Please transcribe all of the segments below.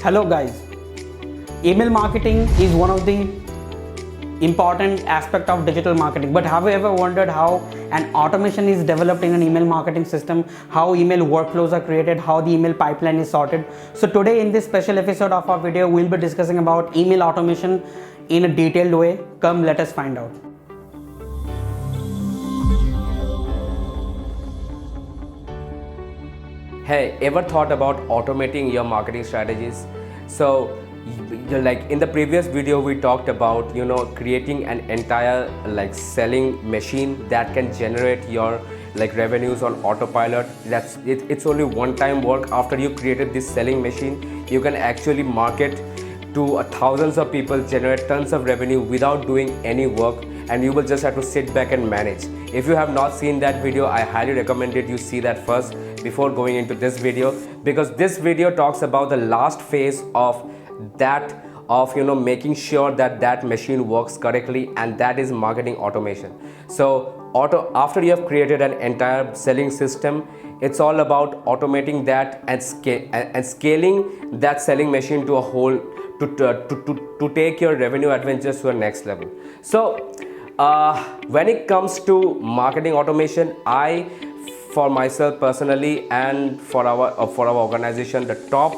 Hello guys, email marketing is one of the important aspect of digital marketing, but have you ever wondered how an automation is developed in an email marketing system, how email workflows are created, how the email pipeline is sorted? So today in this special episode of our video, we'll be discussing about email automation in a detailed way. Come, let us find out. Hey, ever thought about automating your marketing strategies? So, like in the previous video, we talked about creating an entire selling machine that can generate your revenues on autopilot. It's only one-time work. After you created this selling machine, you can actually market to thousands of people, generate tons of revenue without doing any work, and you will just have to sit back and manage. If you have not seen that video, I highly recommend it you see that first before going into this video, because this video talks about the last phase of that, of making sure that that machine works correctly, and that is marketing automation. So after you have created an entire selling system, it's all about automating that and scaling that selling machine to a whole to take your revenue adventures to a next level. So when it comes to marketing automation, for myself personally and for our organization, the top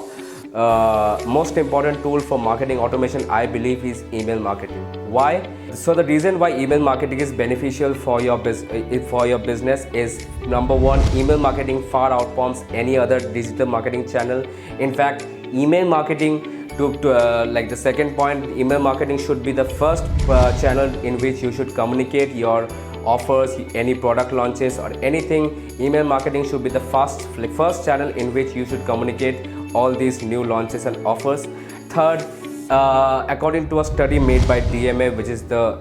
most important tool for marketing automation, I believe, is email marketing. Why? So the reason why email marketing is beneficial for your business is, number one, email marketing far outperforms any other digital marketing channel. In fact, email marketing, the second point, email marketing should be the first channel in which you should communicate your offers, any product launches or anything. Email marketing should be the first channel in which you should communicate all these new launches and offers. Third, according to a study made by DMA, which is the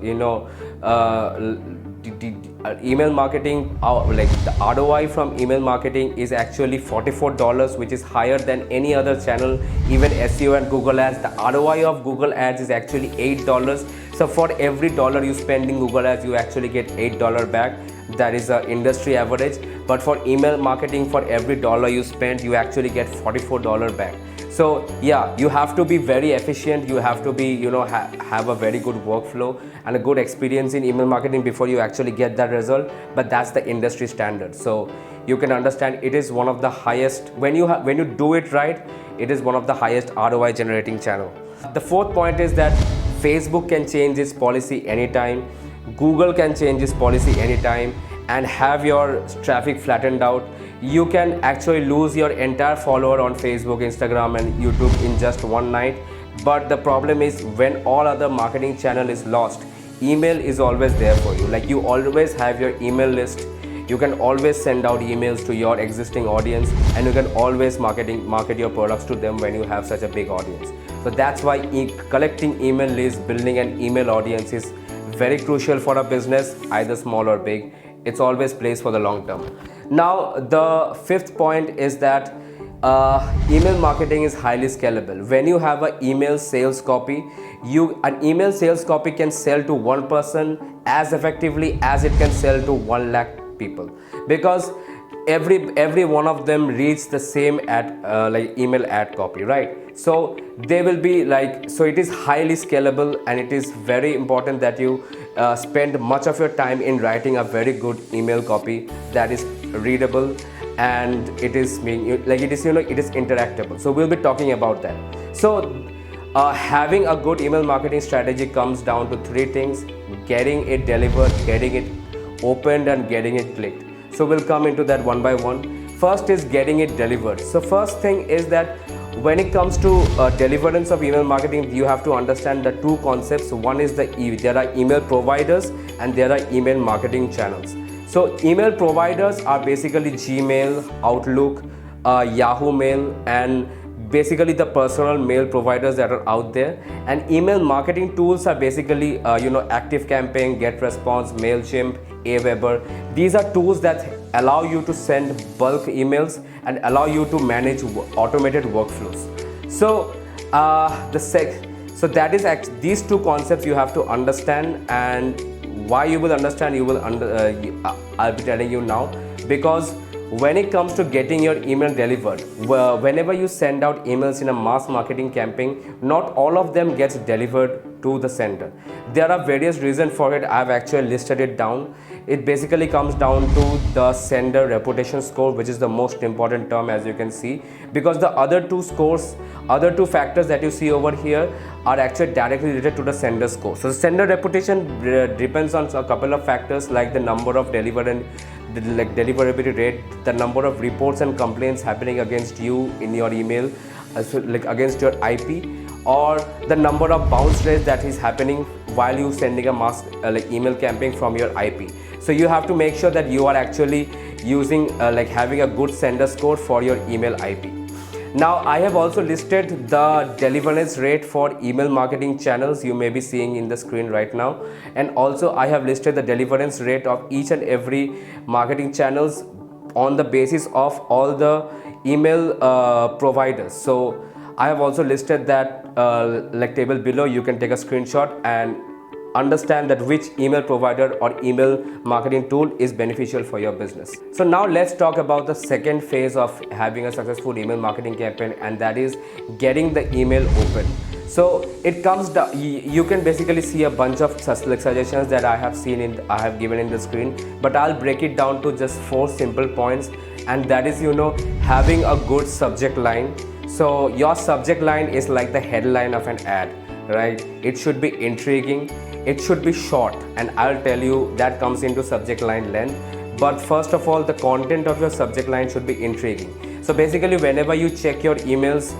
email marketing, the ROI from email marketing is actually $44, which is higher than any other channel, even SEO and Google Ads. The ROI of Google Ads is actually $8. So for every dollar you spend in Google Ads, you actually get $8 back. That is the industry average. But for email marketing, for every dollar you spend, you actually get $44 back. So yeah, you have to be very efficient. You have to be, have a very good workflow and a good experience in email marketing before you actually get that result. But that's the industry standard. So you can understand it is one of the highest, when you do it right, it is one of the highest ROI generating channel. The fourth point is that Facebook can change its policy anytime. Google can change its policy anytime and have your traffic flattened out. You can actually lose your entire follower on Facebook, Instagram and YouTube in just one night. But the problem is, when all other marketing channel is lost, email is always there for you. You always have your email list. You can always send out emails to your existing audience, and you can always market your products to them when you have such a big audience. So that's why collecting email lists, building an email audience is very crucial for a business, either small or big. It's always placed for the long term. Now, the fifth point is that email marketing is highly scalable. When you have an email sales copy, an email sales copy can sell to one person as effectively as it can sell to 1 lakh people, because every one of them reads the same email ad copy, right? So they will be so it is highly scalable, and it is very important that you spend much of your time in writing a very good email copy that is readable, and it is interactable. So we'll be talking about that. So having a good email marketing strategy comes down to three things: getting it delivered, getting it opened, and getting it clicked. So we'll come into that one by one. First is getting it delivered. So first thing is that when it comes to deliverance of email marketing, you have to understand the two concepts. One is there are email providers and there are email marketing channels. So email providers are basically Gmail, Outlook, Yahoo Mail, and basically the personal mail providers that are out there. And email marketing tools are basically ActiveCampaign, GetResponse, MailChimp, Aweber. These are tools that allow you to send bulk emails and allow you to manage automated workflows. So that is these two concepts you have to understand, and why you will understand, I'll be telling you now. Because when it comes to getting your email delivered, whenever you send out emails in a mass marketing campaign, not all of them gets delivered to the sender. There are various reasons for it. I've actually listed it down. It basically comes down to the sender reputation score, which is the most important term, as you can see, because the other two scores, other two factors that you see over here are actually directly related to the sender score. So the sender reputation depends on a couple of factors like the number of deliverability rate, the number of reports and complaints happening against you in your email, against your IP, or the number of bounce rates that is happening while you sending a mass email campaign from your IP. So you have to make sure that you are actually using having a good sender score for your email IP. Now I have also listed the deliverance rate for email marketing channels you may be seeing in the screen right now, and also I have listed the deliverance rate of each and every marketing channels on the basis of all the email providers. So I have also listed that table below. You can take a screenshot and understand that which email provider or email marketing tool is beneficial for your business. So now let's talk about the second phase of having a successful email marketing campaign, and that is getting the email open. So it comes down, you can basically see a bunch of suggestions that I have given in the screen, but I'll break it down to just 4 simple points, and that is, having a good subject line. So your subject line is like the headline of an ad, right? It should be intriguing, it should be short, and I'll tell you that comes into subject line length. But first of all, the content of your subject line should be intriguing. So basically, whenever you check your emails,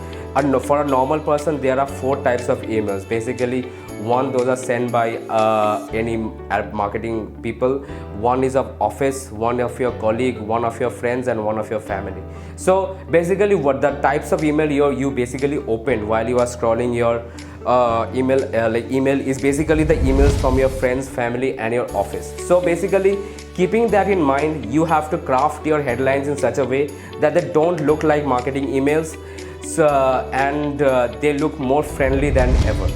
for a normal person, there are 4 types of emails. Basically, one, those are sent by any marketing people. One is of office, one of your colleague, one of your friends, and one of your family. So basically, what the types of email you basically opened while you are scrolling your email is basically the emails from your friends, family, and your office. So basically, keeping that in mind, you have to craft your headlines in such a way that they don't look like marketing emails, and they look more friendly than ever.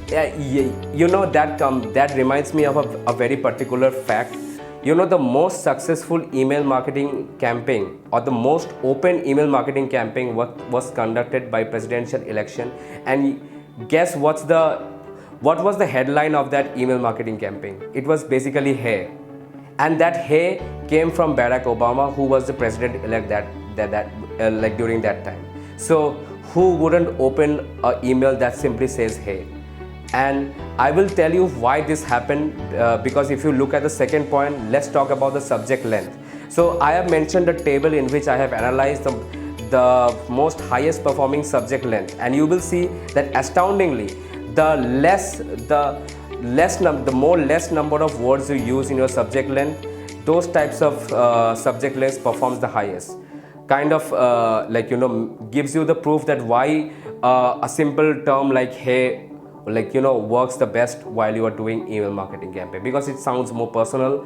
That reminds me of a very particular fact. The most successful email marketing campaign, or the most open email marketing campaign, was conducted by presidential election, and guess what was the headline of that email marketing campaign? It was basically "Hey," and that "Hey" came from Barack Obama, who was the president-elect during that time. So who wouldn't open an email that simply says "Hey"? And I will tell you why this happened, because if you look at the second point, let's talk about the subject length. So I have mentioned a table in which I have analyzed the most highest performing subject length, and you will see that astoundingly, the less number of words you use in your subject length, those types of subject lengths performs the highest. Kind of gives you the proof that why a simple term like "Hey" works the best while you are doing email marketing campaign, because it sounds more personal,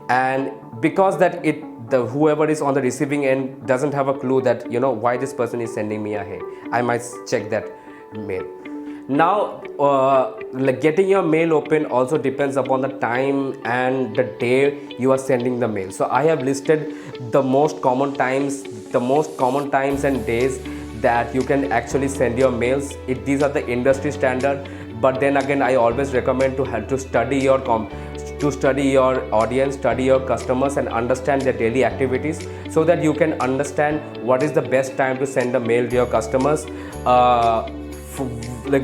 and because that whoever is on the receiving end doesn't have a clue that why this person is sending me a "Hey, I might check that mail." Now getting your mail open also depends upon the time and the day you are sending the mail. So I have listed the most common times and days that you can actually send your mails. These are the industry standard, but then again, I always recommend to study your audience, study your customers, and understand their daily activities, so that you can understand what is the best time to send a mail to your customers,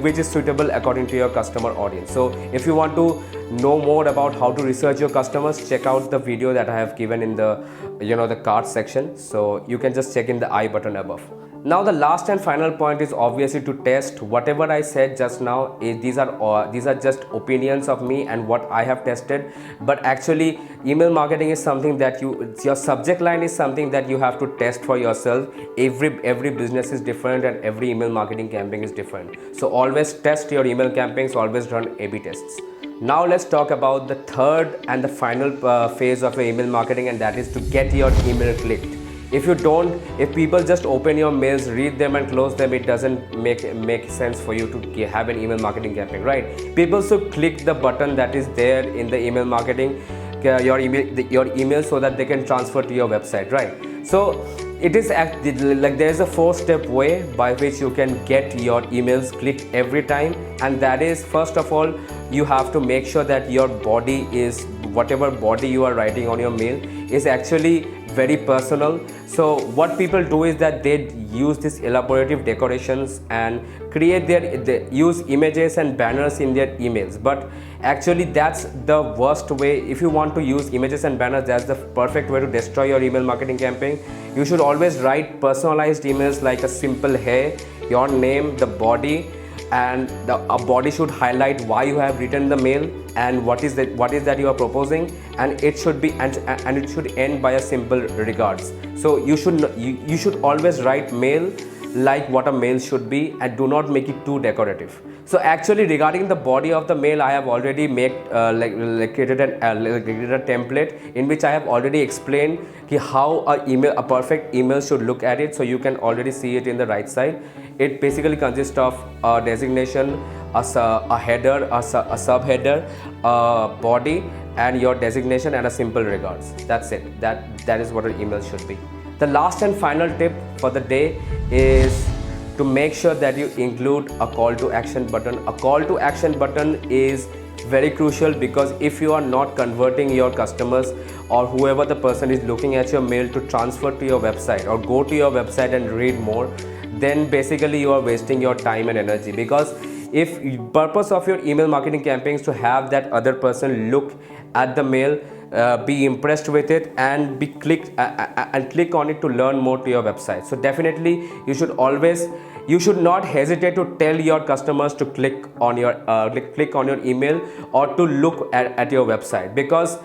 which is suitable according to your customer audience. So if you want to know more about how to research your customers, check out the video that I have given in the the card section. So you can just check in the I button above. Now the last and final point is obviously to test whatever I said just now. These are just opinions of me and what I have tested, but actually email marketing is something that your subject line is something that you have to test for yourself. Every business is different, and every email marketing campaign is different. So always test your email campaigns, always run A/B tests. Now let's talk about the third and the final phase of your email marketing, and that is to get your email clicked. If people just open your mails, read them and close them, it doesn't make sense for you to have an email marketing campaign, right? People should click the button that is there in the email marketing, your email, so that they can transfer to your website, right? So it is like there is a 4-step way by which you can get your emails clicked every time, and that is, first of all, you have to make sure that your body is, whatever body you are writing on your mail is actually very personal. So what people do is that they use these elaborative decorations and create they use images and banners in their emails, but actually that's the worst way. If you want to use images and banners, that's the perfect way to destroy your email marketing campaign. You should always write personalized emails like a simple hey, your name, the body, and a body should highlight why you have written the mail and what is that you are proposing, and it should be and it should end by a simple regards. So you should always write mail like what a mail should be, and do not make it too decorative. So actually, regarding the body of the mail, I have already created a template in which I have already explained how a perfect email should look at it. So you can already see it in the right side. It basically consists of a designation, a header, a subheader, a body, and your designation and a simple regards. That's it. That is what an email should be. The last and final tip for the day is to make sure that you include a call to action button. A call to action button is very crucial, because if you are not converting your customers or whoever the person is looking at your mail to transfer to your website or go to your website and read more, then basically you are wasting your time and energy. Because if purpose of your email marketing campaign is to have that other person look at the mail, be impressed with it, and be click on it to learn more to your website. So definitely you should not hesitate to tell your customers to click on your email or to look at your website, because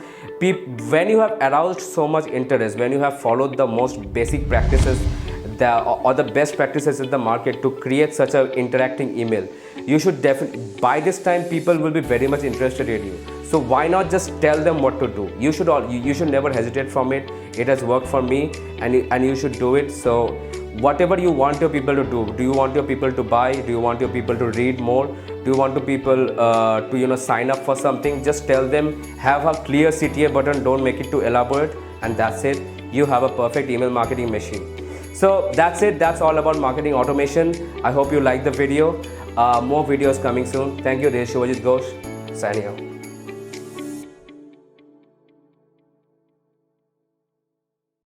when you have aroused so much interest, when you have followed the most basic practices or the best practices in the market to create such an interacting email, you should definitely, by this time people will be very much interested in you. So why not just tell them what to do? You should never hesitate from it. It has worked for me, and you should do it. So whatever you want your people to do you want your people to buy? Do you want your people to read more? Do you want people to sign up for something? Just tell them, have a clear CTA button, don't make it too elaborate, and that's it. You have a perfect email marketing machine. So that's it. That's all about marketing automation. I hope you liked the video. More videos coming soon. Thank you. This is Shivajit Ghosh signing out.